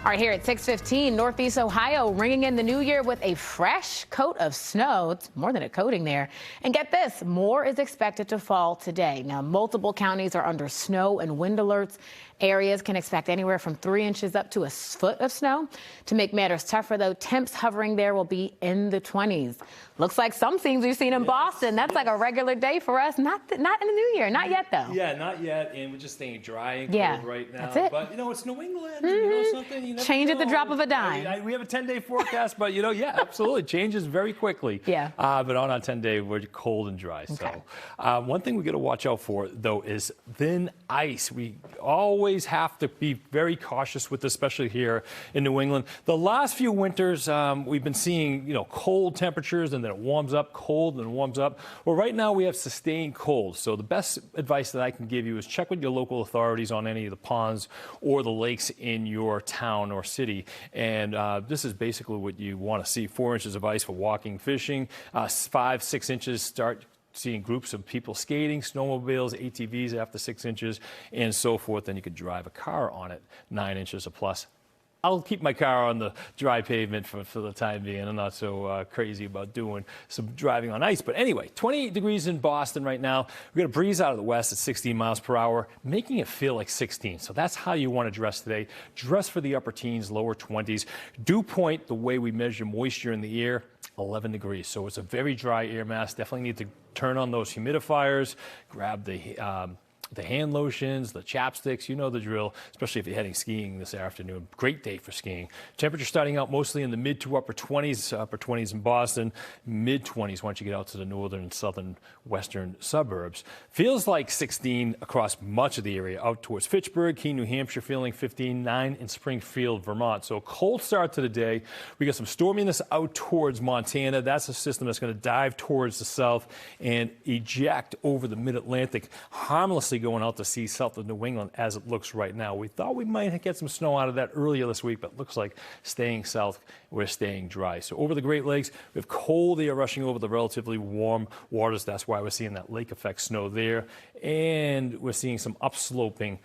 All right, here at 6:15, Northeast Ohio ringing in the new year with a fresh coat of snow. It's more than a coating there. And get this, more is expected to fall today. Now, multiple counties are under snow and wind alerts. Areas can expect anywhere from 3 inches up to a foot of snow. To make matters tougher, though, temps hovering there will be in the 20s. Looks like some scenes we've seen in Boston. That's like a regular day for us. Not in the new year. Not yet, though. Yeah, not yet. And we're just staying dry and cold right now. That's it. But, it's New England. You know something? You never Change know. at the drop of a dime. We have a 10-day forecast, but, yeah, absolutely. Changes very quickly. Yeah. But on our 10-day, we're cold and dry. Okay. So one thing we got to watch out for, though, is thin ice. We always have to be very cautious with this, especially here in New England. The last few winters, we've been seeing, cold temperatures, and then it warms up, cold, and warms up. Well, right now we have sustained cold. So the best advice that I can give you is check with your local authorities on any of the ponds or the lakes in your town or city. And this is basically what you want to see. 4 inches of ice for walking, fishing, 5-6 inches start seeing groups of people skating, snowmobiles, ATVs after 6 inches, and so forth. Then you could drive a car on it, 9 inches or plus. I'll keep my car on the dry pavement for the time being. I'm not so crazy about doing some driving on ice. But anyway, 28 degrees in Boston right now. We've got a breeze out of the west at 16 miles per hour, making it feel like 16. So that's how you want to dress today. Dress for the upper teens, lower 20s. Dew point, the way we measure moisture in the air, 11 degrees. So it's a very dry air mass. Definitely need to turn on those humidifiers, grab the hand lotions, the chapsticks, you know the drill, especially if you're heading skiing this afternoon. Great day for skiing. Temperature starting out mostly in the mid to upper 20s in Boston, mid 20s once you get out to the northern and southern western suburbs. Feels like 16 across much of the area, out towards Fitchburg, Keene, New Hampshire, feeling 15, 9 in Springfield, Vermont. So a cold start to the day. We got some storminess out towards Montana. That's a system that's going to dive towards the south and eject over the mid-Atlantic, harmlessly going out to sea south of New England as it looks right now. We thought we might get some snow out of that earlier this week, but it looks like staying south, we're staying dry. So over the Great Lakes, we have cold air rushing over the relatively warm waters. That's why we're seeing that lake effect snow there. And we're seeing some upsloping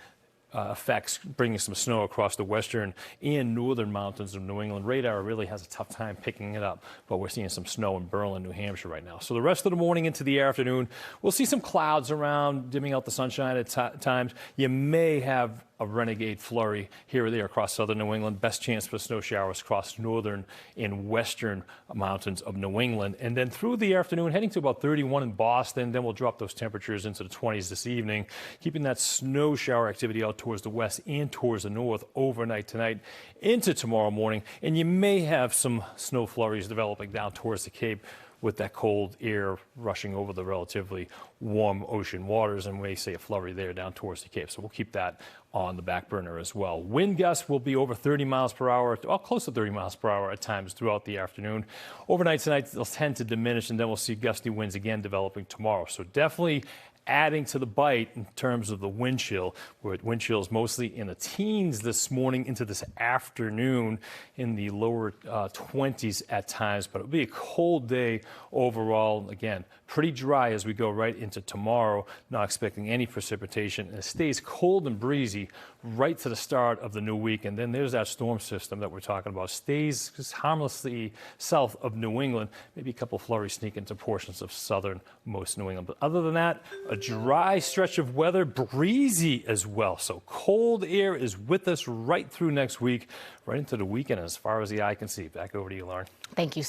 effects, bringing some snow across the western and northern mountains of New England. Radar really has a tough time picking it up, but we're seeing some snow in Berlin, New Hampshire right now. So the rest of the morning into the afternoon, we'll see some clouds around, dimming out the sunshine at times. You may have a renegade flurry here or there across southern New England. Best chance for snow showers across northern and western mountains of New England. And then through the afternoon, heading to about 31 in Boston. Then we'll drop those temperatures into the 20s this evening, keeping that snow shower activity out towards the west and towards the north overnight tonight into tomorrow morning. And you may have some snow flurries developing down towards the Cape with that cold air rushing over the relatively warm ocean waters, and we may see a flurry there down towards the Cape. So we'll keep that on the back burner as well. Wind gusts will be over 30 miles per hour, close to 30 miles per hour at times throughout the afternoon. Overnight tonight, they'll tend to diminish, and then we'll see gusty winds again developing tomorrow. So definitely adding to the bite in terms of the wind chill. We're at wind chills mostly in the teens this morning into this afternoon, in the lower 20s at times, but it'll be a cold day overall. Again, pretty dry as we go right into tomorrow, not expecting any precipitation, and it stays cold and breezy right to the start of the new week. And then there's that storm system that we're talking about, stays just harmlessly south of New England, maybe a couple flurries sneak into portions of southernmost New England. But other than that, a dry stretch of weather, breezy as well. So cold air is with us right through next week, right into the weekend as far as the eye can see. Back over to you, Lauren. Thank you.